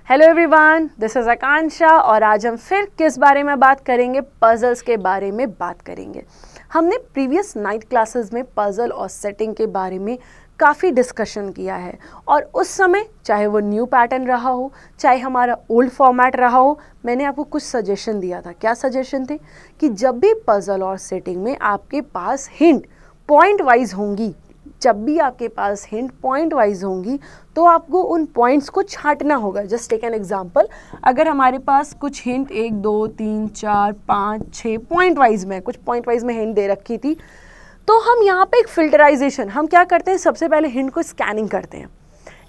Hello everyone, this is आकांक्षा और आज हम फिर किस बारे में बात करेंगे? पजल्स के बारे में बात करेंगे। हमने प्रीवियस 9th क्लासेस में पजल और सेटिंग के बारे में काफ़ी डिस्कशन किया है और उस समय चाहे वो न्यू पैटर्न रहा हो, चाहे हमारा ओल्ड फॉर्मेट रहा हो, मैंने आपको कुछ सजेशन दिया था। क्या सजेशन थे? कि जब भी पजल और सेटिंग में आपके पास हिंट पॉइंट वाइज होंगी, जब भी आपके पास हिंट पॉइंट वाइज होंगी तो आपको उन पॉइंट्स को छांटना होगा। जस्ट टेक एन एग्जांपल, अगर हमारे पास कुछ हिंट 1 2 3 4 5 6 पॉइंट वाइज में कुछ पॉइंट वाइज में हिंट दे रखी थी, तो हम यहाँ पे एक फिल्टराइजेशन हम क्या करते हैं, सबसे पहले हिंट को स्कैनिंग करते हैं।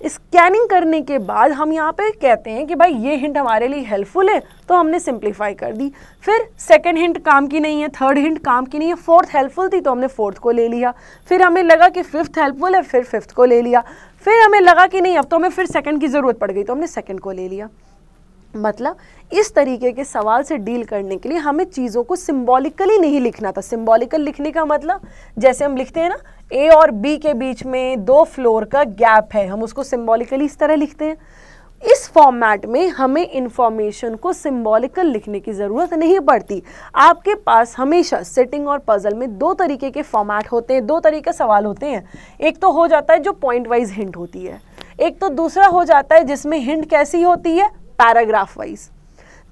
स्कैनिंग करने के बाद हम यहाँ पे कहते हैं कि भाई ये हिंट हमारे लिए हेल्पफुल है, तो हमने सिंप्लीफाई कर दी। फिर सेकंड हिंट काम की नहीं है, थर्ड हिंट काम की नहीं है, फोर्थ हेल्पफुल थी तो हमने फोर्थ को ले लिया। फिर हमें लगा कि फिफ्थ हेल्पफुल है, फिर फिफ्थ को ले लिया। फिर हमें लगा कि नहीं, अब तो हमें फिर सेकंड की ज़रूरत पड़ गई तो हमने सेकंड को ले लिया। मतलब इस तरीके के सवाल से डील करने के लिए हमें चीज़ों को सिंबॉलिकली नहीं लिखना था। सिंबॉलिकल लिखने का मतलब जैसे हम लिखते हैं ना, ए और बी के बीच में 2 फ्लोर का गैप है, हम उसको सिंबॉलिकली इस तरह लिखते हैं। इस फॉर्मेट में हमें इंफॉर्मेशन को सिंबॉलिकल लिखने की ज़रूरत नहीं पड़ती। आपके पास हमेशा सेटिंग और पजल में 2 तरीके के फॉर्मेट होते हैं, 2 तरीके के सवाल होते हैं। एक तो हो जाता है जो पॉइंट वाइज हिंट होती है, एक तो दूसरा हो जाता है जिसमें हिंट कैसी होती है, पैराग्राफ वाइज।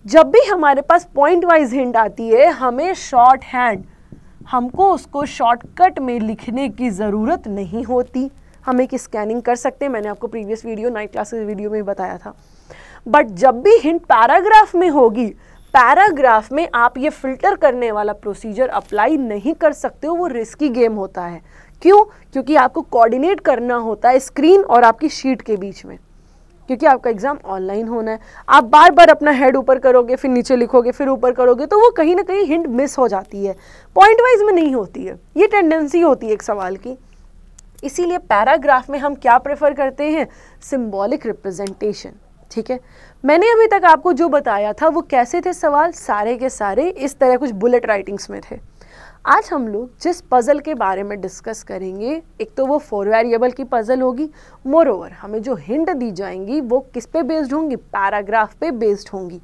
जब भी हमारे पास पॉइंट वाइज हिंट आती है, हमें शॉर्ट हैंड, हमको उसको शॉर्टकट में लिखने की ज़रूरत नहीं होती। हम एक स्कैनिंग कर सकते हैं, मैंने आपको previous video 9th classes video में बताया था। बट जब भी हिंट पैराग्राफ में होगी, पैराग्राफ में आप ये फिल्टर करने वाला प्रोसीजर अप्लाई नहीं कर सकते हो, वो रिस्की गेम होता है। क्यों? क्योंकि आपको कोऑर्डिनेट करना होता है स्क्रीन और आपकी शीट के बीच में, क्योंकि आपका एग्जाम ऑनलाइन होना है। आप बार बार अपना हेड ऊपर करोगे, फिर नीचे लिखोगे, फिर ऊपर करोगे, तो वो कहीं ना कहीं हिंट मिस हो जाती है, पॉइंट वाइज में नहीं होती है। ये टेंडेंसी होती है एक सवाल की। इसीलिए पैराग्राफ में हम क्या प्रेफर करते हैं, सिंबॉलिक रिप्रेजेंटेशन। ठीक है, मैंने अभी तक आपको जो बताया था वो कैसे थे सवाल, सारे के सारे इस तरह कुछ बुलेट राइटिंग्स में थे। आज हम लोग जिस पजल के बारे में डिस्कस करेंगे, एक तो वो 4 वेरिएबल की पजल होगी। मोरओवर हमें जो हिंट दी जाएंगी वो किस पे बेस्ड होंगी, पैराग्राफ पे बेस्ड होंगी।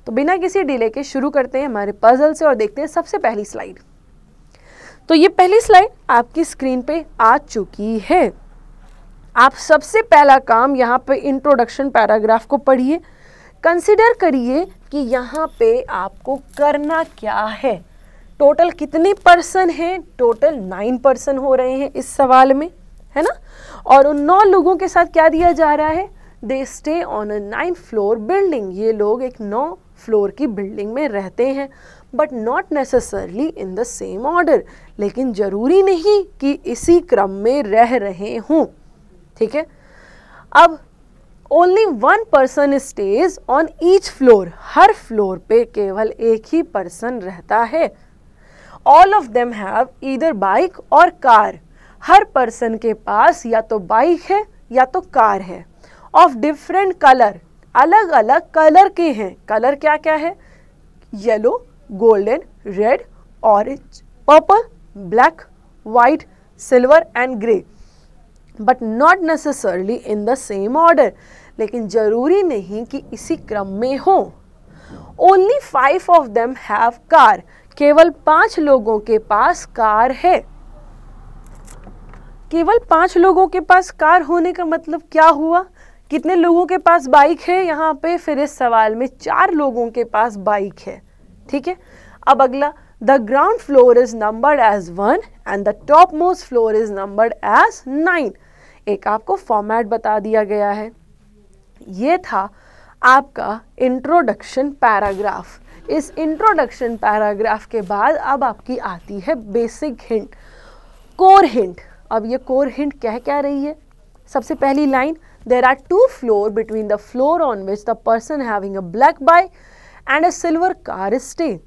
तो बिना किसी डिले के शुरू करते हैं हमारे पजल से और देखते हैं सबसे पहली स्लाइड। तो ये पहली स्लाइड आपकी स्क्रीन पे आ चुकी है। आप सबसे पहला काम यहाँ पे इंट्रोडक्शन पैराग्राफ को पढ़िए, कंसिडर करिए कि यहाँ पे आपको करना क्या है। टोटल कितने पर्सन हैं? टोटल 9 पर्सन हो रहे हैं इस सवाल में, है ना। और उन 9 लोगों के साथ क्या दिया जा रहा है, they stay on a 9th floor building. ये लोग एक 9 फ्लोर की बिल्डिंग में रहते हैं, but not necessarily in the same order. लेकिन जरूरी नहीं कि इसी क्रम में रह रहे हों। ठीक है, अब only 1 person stage on each floor. Her floor पे केवल एक ही पर्सन रहता है। All of them have either bike और कार। हर पर्सन के पास या तो बाइक है या तो कार है। ऑफ डिफरेंट कलर, अलग अलग कलर के हैं। कलर क्या क्या है, yellow, golden, red, orange, purple, black, white, silver and grey. But not necessarily in the same order. लेकिन जरूरी नहीं कि इसी क्रम में हो। Only 5 of them have car. केवल 5 लोगों के पास कार है। केवल 5 लोगों के पास कार होने का मतलब क्या हुआ, कितने लोगों के पास बाइक है यहाँ पे, फिर इस सवाल में 4 लोगों के पास बाइक है। ठीक है, अब अगला, the ground floor is numbered as 1 and the top most floor is numbered as 9। एक आपको फॉर्मेट बता दिया गया है। ये था आपका इंट्रोडक्शन पैराग्राफ। इस इंट्रोडक्शन पैराग्राफ के बाद अब आपकी आती है बेसिक हिंट, कोर हिंट। अब ये कोर हिंट कह क्या रही है, सबसे पहली line, there are 2 floor between the floor on which the person having a black bike and a silver car stay.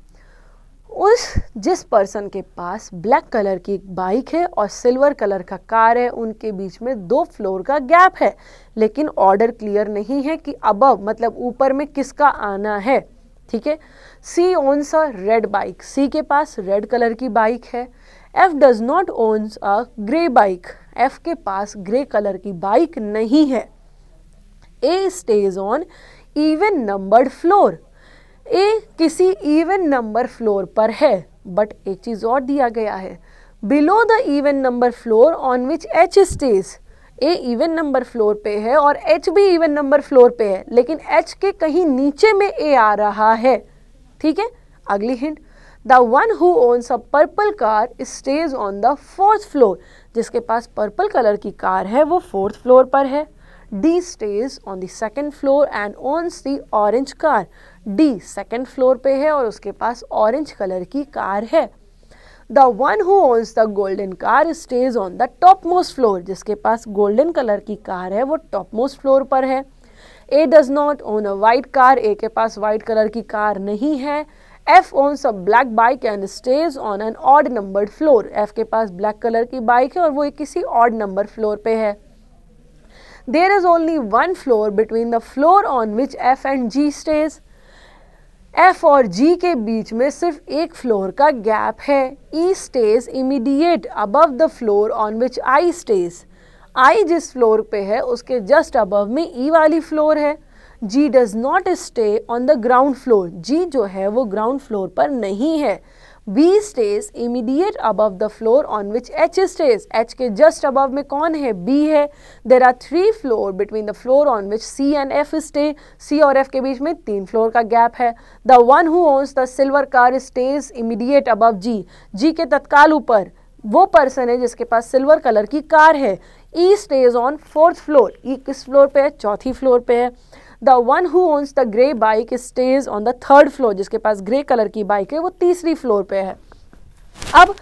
उस जिस पर्सन के पास ब्लैक कलर की बाइक है और सिल्वर कलर का कार है, उनके बीच में 2 फ्लोर का गैप है। लेकिन ऑर्डर क्लियर नहीं है कि अबव मतलब ऊपर में किसका आना है। ठीक है, C owns a red bike. C के पास रेड कलर की बाइक है। F does not owns a grey bike. F के पास ग्रे कलर की बाइक नहीं है। A stays on even numbered floor, A किसी इवन नंबर फ्लोर पर है, बट एक चीज और दिया गया है, below the even number floor on which H stage, A even number floor पे है और एच भी इवन नंबर फ्लोर पे है, लेकिन एच के कहीं नीचे में ए आ रहा है, ठीक है। अगली hint, the one who owns a purple car stage on the 4th floor, जिसके पास पर्पल कलर की कार है वो 4th फ्लोर पर है। D stays on the 2nd floor and owns the orange car, D 2nd floor पे है और उसके पास ऑरेंज कलर की कार है। The one who owns the golden car stage on the top most floor, जिसके पास golden colour की car है वो टॉप मोस्ट फ्लोर पर है। A does not own a white car, A के पास वाइट कलर की कार नहीं है। F owns a black bike and stays on an odd numbered floor, F के पास ब्लैक कलर की बाइक है और वो किसी odd नंबर फ्लोर पे है। There is only one floor between the floor on which F and G stays, F और G के बीच में सिर्फ एक फ्लोर का गैप है। E stays immediate above the floor on which I stays, I जिस फ्लोर पे है उसके जस्ट अबव में E वाली फ्लोर है। G does not stay on the ground floor, G जो है वो ग्राउंड फ्लोर पर नहीं है। B stays immediate above the floor on which H stays, H के जस्ट अबव में कौन है? B है। There are 3 floor between the floor on which C and F stay, C और F के बीच में 3 फ्लोर का गैप है। The one who owns the silver car stays immediate above G, G के तत्काल ऊपर वो पर्सन है जिसके पास सिल्वर कलर की कार है। E stays on 4th floor, E किस फ्लोर पे है? 4थी फ्लोर पे है। The one who owns the grey bike stays on the 3rd floor, जिसके पास ग्रे कलर की बाइक है वो 3री फ्लोर पे है। अब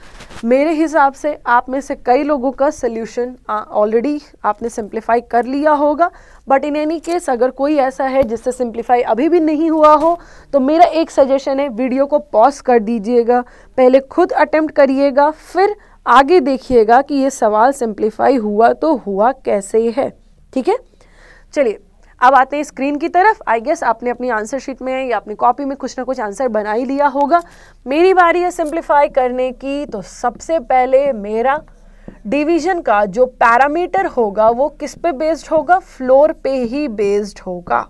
मेरे हिसाब से आप में से कई लोगों का सोल्यूशन ऑलरेडी आपने सिंप्लीफाई कर लिया होगा, बट इन एनी केस अगर कोई ऐसा है जिससे सिंप्लीफाई अभी भी नहीं हुआ हो तो मेरा एक सजेशन है, वीडियो को पॉज कर दीजिएगा, पहले खुद अटेम्प्ट करिएगा, फिर आगे देखिएगा कि ये सवाल सिंप्लीफाई हुआ तो हुआ कैसे है। ठीक है, चलिए अब आते हैं स्क्रीन की तरफ। आई गेस आपने अपनी आंसर शीट में या अपनी कॉपी में कुछ ना कुछ आंसर बना ही लिया होगा। मेरी बारी है सिंप्लीफाई करने की। तो सबसे पहले मेरा डिवीजन का जो पैरामीटर होगा वो किस पे बेस्ड होगा? फ्लोर पे ही बेस्ड होगा।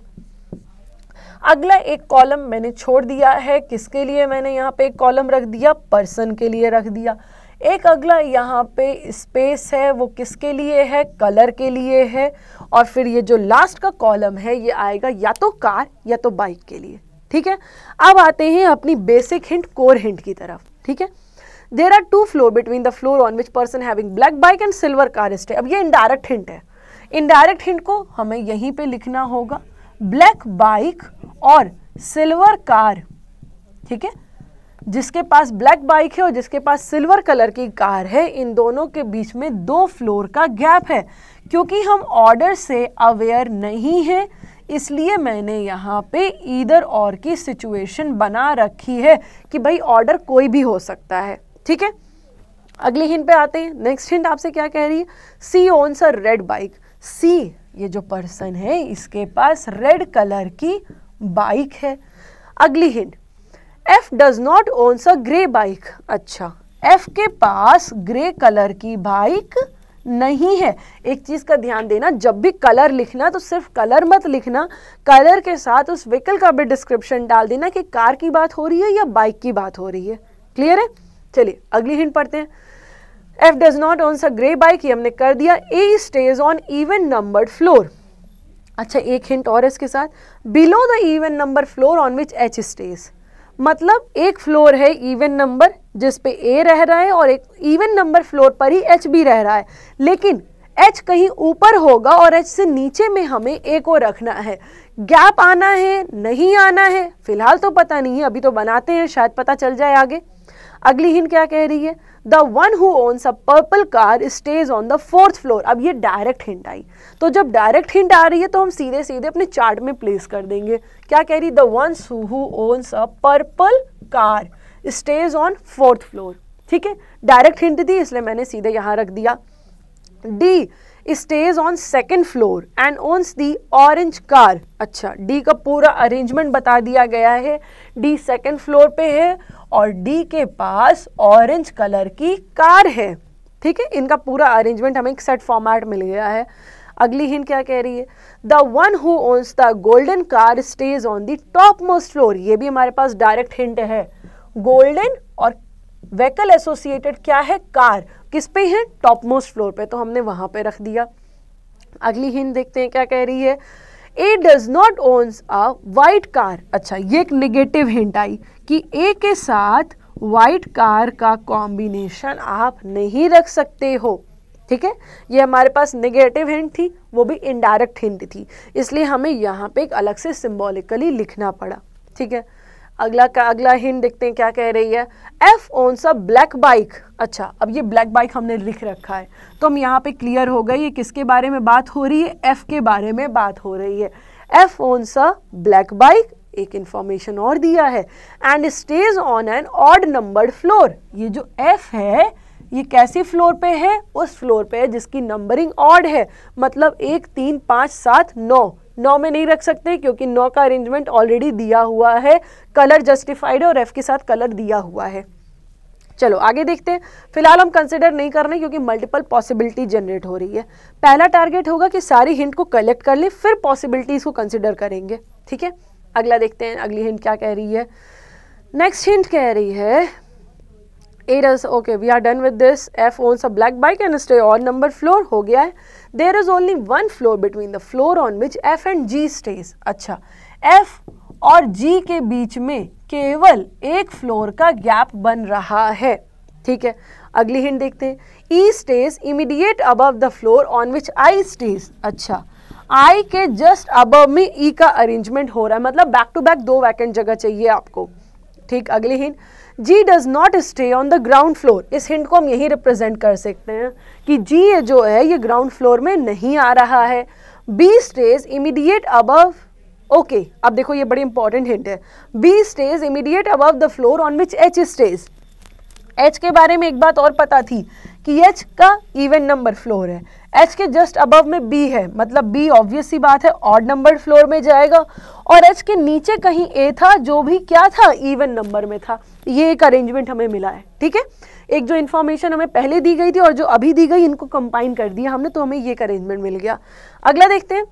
अगला एक कॉलम मैंने छोड़ दिया है, किसके लिए मैंने यहाँ पे एक कॉलम रख दिया? पर्सन के लिए रख दिया। एक अगला यहाँ पे स्पेस है, वो किसके लिए है? कलर के लिए है। और फिर ये जो लास्ट का कॉलम है ये आएगा या तो कार या तो बाइक के लिए। ठीक है, अब आते हैं अपनी बेसिक हिंट, कोर हिंट की तरफ। ठीक है, there are 2 floor between the floor on which person having black bike and silver car stay. अब ये इनडायरेक्ट हिंट है, इनडायरेक्ट हिंट को हमें यहीं पे लिखना होगा, ब्लैक बाइक और सिल्वर कार। ठीक है, जिसके पास ब्लैक बाइक है और जिसके पास सिल्वर कलर की कार है, इन दोनों के बीच में 2 फ्लोर का गैप है। क्योंकि हम ऑर्डर से अवेयर नहीं है इसलिए मैंने यहाँ पे ईदर और की सिचुएशन बना रखी है कि भाई ऑर्डर कोई भी हो सकता है। ठीक है, अगली हिंट पे आते हैं। नेक्स्ट हिंट आपसे क्या कह रही है? C owns a red bike. सी ये जो पर्सन है इसके पास रेड कलर की बाइक है। अगली hint, F does not owns a grey bike। अच्छा, F के पास ग्रे कलर की बाइक नहीं है। एक चीज का ध्यान देना, जब भी कलर लिखना तो सिर्फ कलर मत लिखना, कलर के साथ उस व्हीकल का भी डिस्क्रिप्शन डाल देना कि कार की बात हो रही है या बाइक की बात हो रही है। क्लियर है? चलिए अगली हिंट पढ़ते हैं। F does not owns a grey bike, ये हमने कर दिया। A stays on even numbered floor। अच्छा, एक हिंट और इसके साथ, below the even number floor on which H stays। मतलब एक फ्लोर है इवन नंबर जिस पे ए रह रहा है और एक इवन नंबर फ्लोर पर ही एच भी रह रहा है, लेकिन एच कहीं ऊपर होगा और एच से नीचे में हमें ए को रखना है। गैप आना है नहीं आना है फिलहाल तो पता नहीं है, अभी तो बनाते हैं, शायद पता चल जाए आगे। अगली हिंट क्या कह रही है? The one who owns a purple car stage on the 4th floor. अब ये डायरेक्ट हिंट आई, तो जब डायरेक्ट हिंट आ रही है तो हम सीधे सीधे अपने चार्ट में प्लेस कर देंगे। क्या कह रही? The ones who owns a purple car stage on 4th floor. ठीक है, डायरेक्ट हिंट थी इसलिए मैंने सीधे यहाँ रख दिया। D stays on 2nd floor and owns the orange car. अच्छा, डी का पूरा अरेंजमेंट बता दिया गया है। डी 2nd फ्लोर पे है और डी के पास ऑरेंज कलर की कार है। ठीक है, इनका पूरा अरेंजमेंट हमें एक सेट फॉर्मेट मिल गया है। अगली हिंट क्या कह रही है, the one who owns the golden car stage on the top most floor. ये भी हमारे पास डायरेक्ट हिंट है। गोल्डन और व्हीकल एसोसिएटेड क्या है, कार, किस पे है, टॉप मोस्ट फ्लोर पे, तो हमने वहां पे रख दिया। अगली हिंट देखते हैं क्या कह रही है, A does not owns a white car. अच्छा, ये एक निगेटिव हिंट आई कि ए के साथ वाइट कार का कॉम्बिनेशन आप नहीं रख सकते हो। ठीक है, ये हमारे पास नेगेटिव हिंट थी, वो भी इनडायरेक्ट हिंट थी, इसलिए हमें यहाँ पे एक अलग से सिंबॉलिकली लिखना पड़ा। ठीक है, अगला हिंट देखते हैं क्या कह रही है, F owns a black bike. अच्छा, अब ये ब्लैक बाइक हमने लिख रखा है तो हम यहाँ पे क्लियर हो गए ये किसके बारे में बात हो रही है, एफ के बारे में बात हो रही है। F owns a black bike, एक इंफॉर्मेशन और दिया है, and stage on an odd numbered floor. ये जो एफ है ये कैसी फ्लोर पे है, उस फ्लोर पे है जिसकी नंबरिंग ऑड है, मतलब 1 3 5 7 9। 9 में नहीं रख सकते क्योंकि 9 का अरेंजमेंट ऑलरेडी दिया हुआ है, कलर जस्टिफाइड है और एफ के साथ कलर दिया हुआ है। चलो आगे देखते हैं। फिलहाल हम कंसिडर नहीं कर रहे क्योंकि मल्टीपल पॉसिबिलिटी जनरेट हो रही है। पहला टारगेट होगा कि सारी हिंट को कलेक्ट कर ले, फिर पॉसिबिलिटीज को कंसिडर करेंगे। ठीक है, अगला देखते हैं अगली हिंट क्या कह रही है। नेक्स्ट हिंट कह रही है, okay, we are done with this. F owns a black bike and stay odd number floor, हो गया है। There is only one floor between the floor on which F and G stays. अच्छा, F और G के बीच में केवल एक floor का गैप बन रहा है। ठीक है, अगली हिंट देखते हैं। E stays immediate above the floor on which I stays. अच्छा, I के जस्ट above में E का अरेंजमेंट हो रहा है, मतलब बैक टू बैक 2 वैकेंट जगह चाहिए आपको। ठीक, अगली hint, G does not stay on the ground floor. इस हिंट को हम यही रिप्रेजेंट कर सकते हैं कि G जो है ये ग्राउंड फ्लोर में नहीं आ रहा है। B stays immediate above. Okay, अब देखो ये बड़ी इंपॉर्टेंट हिंट है। B stays immediate above the floor on which H stays. H के बारे में एक बात और पता थी कि H का इवन नंबर फ्लोर है, H के जस्ट अबव में B है, मतलब B ऑब्वियस सी बात है ऑड नंबर फ्लोर में जाएगा, और H के नीचे कहीं A था जो भी क्या था, इवन नंबर में था। ये एक अरेंजमेंट हमें मिला है। ठीक है, एक जो इन्फॉर्मेशन हमें पहले दी गई थी और जो अभी दी गई, इनको कंबाइन कर दिया हमने, तो हमें ये एक अरेंजमेंट मिल गया। अगला देखते हैं,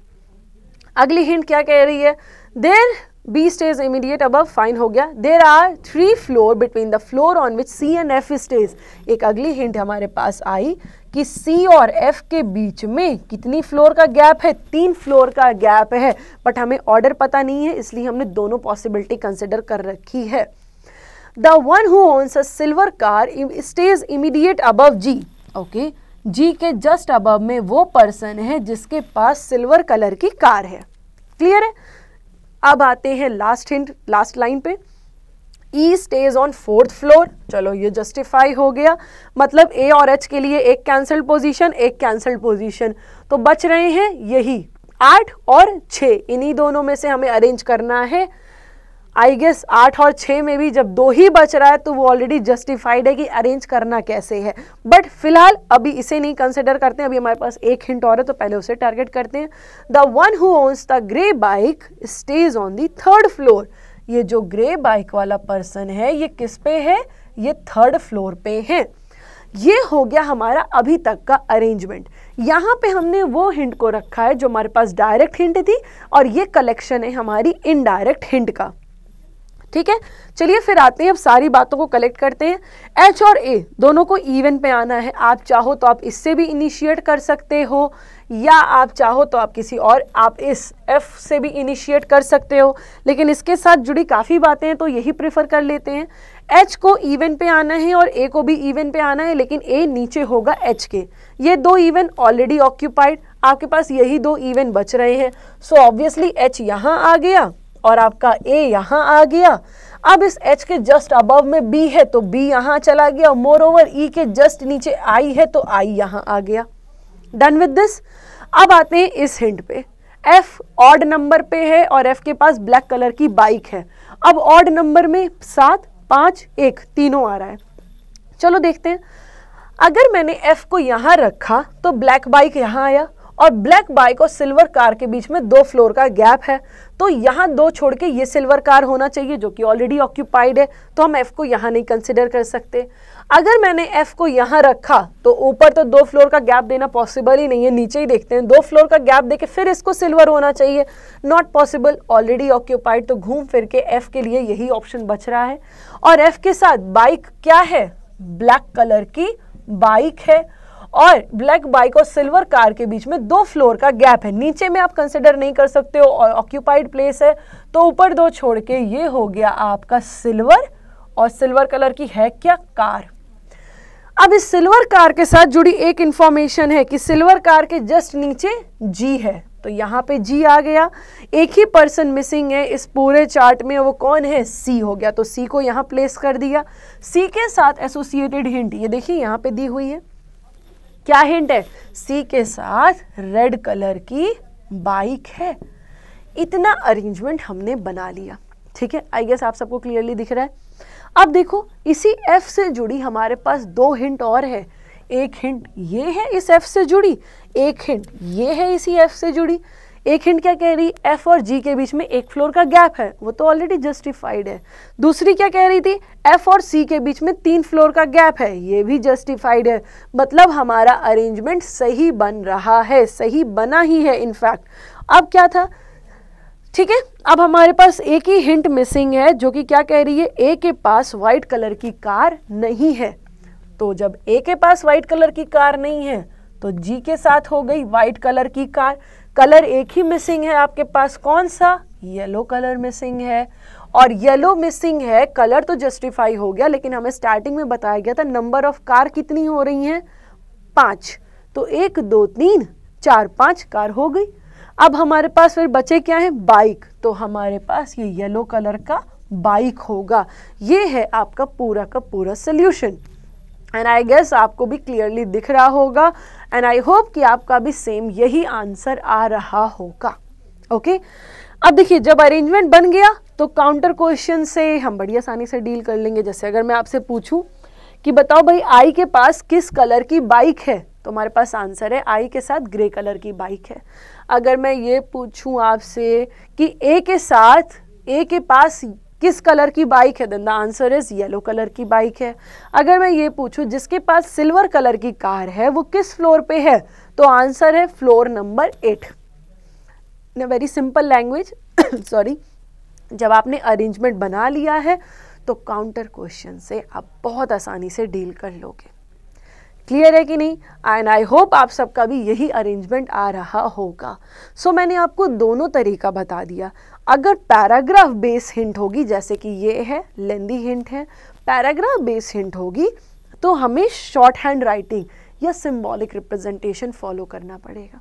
अगली हिंट क्या कह रही है। There B stays immediate above, fine हो गया। There are 3 floor between the floor on which C and F stays. एक अगली हिंट हमारे पास आई कि C और F के बीच में कितनी फ्लोर का गैप है, 3 फ्लोर का गैप है, बट हमें ऑर्डर पता नहीं है, इसलिए हमने दोनों पॉसिबिलिटी कंसिडर कर रखी है। The one who owns a silver car stays immediate above G. Okay, G के जस्ट अबव में वो पर्सन है जिसके पास सिल्वर कलर की कार है। क्लियर है। अब आते हैं लास्ट हिंट, लास्ट लाइन पे। E stays on 4th floor. चलो ये जस्टिफाई हो गया, मतलब A और H के लिए एक कैंसल्ड पोजीशन, एक कैंसल्ड पोजीशन, तो बच रहे हैं यही 8 और 6। इन्हीं दोनों में से हमें अरेंज करना है। आई गेस 8 और 6 में भी जब 2 ही बच रहा है तो वो ऑलरेडी जस्टिफाइड है कि अरेंज करना कैसे है, बट फिलहाल अभी इसे नहीं कंसिडर करते हैं। अभी हमारे पास एक हिंट और है तो पहले उसे टारगेट करते हैं। The one who owns the grey bike stage on the 3rd floor. ये जो ग्रे बाइक वाला पर्सन है ये किस पे है, ये 3rd फ्लोर पे है। ये हो गया हमारा अभी तक का अरेंजमेंट। यहाँ पे हमने वो हिंट को रखा है जो हमारे पास डायरेक्ट हिंट थी, और ये कलेक्शन है हमारी इनडायरेक्ट हिंट का। ठीक है, चलिए फिर आते हैं, अब सारी बातों को कलेक्ट करते हैं। H और A दोनों को इवन पे आना है। आप चाहो तो आप इससे भी इनिशिएट कर सकते हो, या आप चाहो तो आप किसी और, आप इस F से भी इनिशिएट कर सकते हो, लेकिन इसके साथ जुड़ी काफ़ी बातें हैं तो यही प्रेफर कर लेते हैं। H को इवन पे आना है और A को भी इवन पे आना है, लेकिन A नीचे होगा H के। ये 2 इवन ऑलरेडी ऑक्यूपाइड, आपके पास यही 2 इवन बच रहे हैं, सो ऑब्वियसली H यहाँ आ गया और आपका A यहाँ आ गया। अब इस H के जस्ट अबव में B है तो B यहाँ चला गया, मोर ओवर E के जस्ट नीचे I है तो I यहाँ आ गया। Done with this. अब आते हैं इस हिंट पे। F ऑड नंबर पे है और F के पास ब्लैक कलर की बाइक है। अब ऑड नंबर में 7 5 1 तीनों आ रहा है। चलो देखते हैं, अगर मैंने F को यहाँ रखा तो ब्लैक बाइक यहाँ आया, और ब्लैक बाइक और सिल्वर कार के बीच में 2 फ्लोर का गैप है, तो यहाँ 2 छोड़ के ये सिल्वर कार होना चाहिए जो कि ऑलरेडी ऑक्यूपाइड है, तो हम F को यहाँ नहीं कंसिडर कर सकते। अगर मैंने F को यहाँ रखा तो ऊपर तो 2 फ्लोर का गैप देना पॉसिबल ही नहीं है, नीचे ही देखते हैं 2 फ्लोर का गैप देके फिर इसको सिल्वर होना चाहिए, नॉट पॉसिबल, ऑलरेडी ऑक्यूपाइड। तो घूम फिर के F के लिए यही ऑप्शन बच रहा है। और F के साथ बाइक क्या है, ब्लैक कलर की बाइक है, और ब्लैक बाइक और सिल्वर कार के बीच में 2 फ्लोर का गैप है, नीचे में आप कंसिडर नहीं कर सकते हो और ऑक्यूपाइड प्लेस है, तो ऊपर 2 छोड़ के ये हो गया आपका सिल्वर, और सिल्वर कलर की है क्या, कार। अब इस सिल्वर कार के साथ जुड़ी एक इंफॉर्मेशन है कि सिल्वर कार के जस्ट नीचे G है, तो यहाँ पे G आ गया। एक ही पर्सन मिसिंग है इस पूरे चार्ट में, वो कौन है, C हो गया, तो C को यहाँ प्लेस कर दिया। C के साथ एसोसिएटेड हिंट ये देखिए यहाँ पे दी हुई है, क्या हिंट है, C के साथ रेड कलर की बाइक है। इतना अरेंजमेंट हमने बना लिया, ठीक है, आई गेस आप सबको क्लियरली दिख रहा है। अब देखो इसी F से जुड़ी हमारे पास 2 हिंट और है, एक हिंट ये है इस F से जुड़ी, एक हिंट ये है इसी F से जुड़ी। एक हिंट क्या कह रही, F और G के बीच में 1 फ्लोर का गैप है, वो तो ऑलरेडी जस्टिफाइड है। दूसरी क्या कह रही थी, F और C के बीच में 3 फ्लोर का गैप है, ये भी जस्टिफाइड है। मतलब हमारा अरेंजमेंट सही बन रहा है, सही बना ही है इनफैक्ट। अब क्या था, ठीक है, अब हमारे पास एक ही हिंट मिसिंग है जो कि क्या कह रही है, A के पास व्हाइट कलर की कार नहीं है। तो जब A के पास व्हाइट कलर की कार नहीं है तो G के साथ हो गई व्हाइट कलर की कार। कलर एक ही मिसिंग है आपके पास, कौन सा, येलो कलर मिसिंग है, और येलो मिसिंग है, कलर तो जस्टिफाई हो गया, लेकिन हमें स्टार्टिंग में बताया गया था नंबर ऑफ कार कितनी हो रही हैं, 5, तो 1 2 3 4 5 कार हो गई। अब हमारे पास फिर बचे क्या है, बाइक, तो हमारे पास ये येलो कलर का बाइक होगा। ये है आपका पूरा का पूरा सोल्यूशन, एंड आई गेस आपको भी क्लियरली दिख रहा होगा, एंड आई होप कि आपका भी सेम यही आंसर आ रहा होगा। ओके, अब देखिए जब अरेंजमेंट बन गया तो काउंटर क्वेश्चन से हम बड़ी आसानी से डील कर लेंगे। जैसे अगर मैं आपसे पूछूं कि बताओ भाई आई के पास किस कलर की बाइक है, तो हमारे पास आंसर है आई के साथ ग्रे कलर की बाइक है। अगर मैं ये पूछूं आपसे कि ए के पास किस कलर की बाइक है, then the answer is yellow colour की बाइक है। अगर मैं ये पूछूं जिसके पास सिल्वर कलर की कार है वो किस फ्लोर पे है, तो आंसर है floor number 8। In very simple language sorry, जब आपने अरेंजमेंट बना लिया है तो काउंटर क्वेश्चन से आप बहुत आसानी से डील कर लोगे। क्लियर है कि नहीं, एंड आई होप आप सबका भी यही अरेंजमेंट आ रहा होगा। सो मैंने आपको दोनों तरीका बता दिया। अगर पैराग्राफ बेस हिंट होगी, जैसे कि ये है लेंदी हिंट है, पैराग्राफ बेस हिंट होगी तो हमें शॉर्ट हैंड राइटिंग या सिंबॉलिक रिप्रेजेंटेशन फॉलो करना पड़ेगा।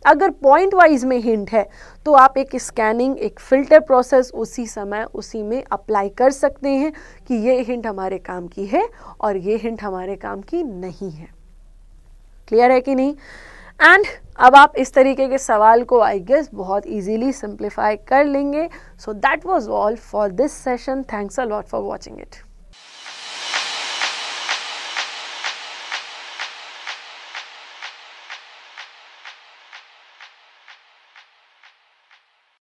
अगर पॉइंट वाइज में हिंट है तो आप एक स्कैनिंग, एक फिल्टर प्रोसेस उसी समय उसी में अप्लाई कर सकते हैं कि ये हिंट हमारे काम की है और ये हिंट हमारे काम की नहीं है। क्लियर है कि नहीं? एंड अब आप इस तरीके के सवाल को आई गेस बहुत इजीली सिंप्लीफाई कर लेंगे। So that was all for this session. Thanks a lot for watching it.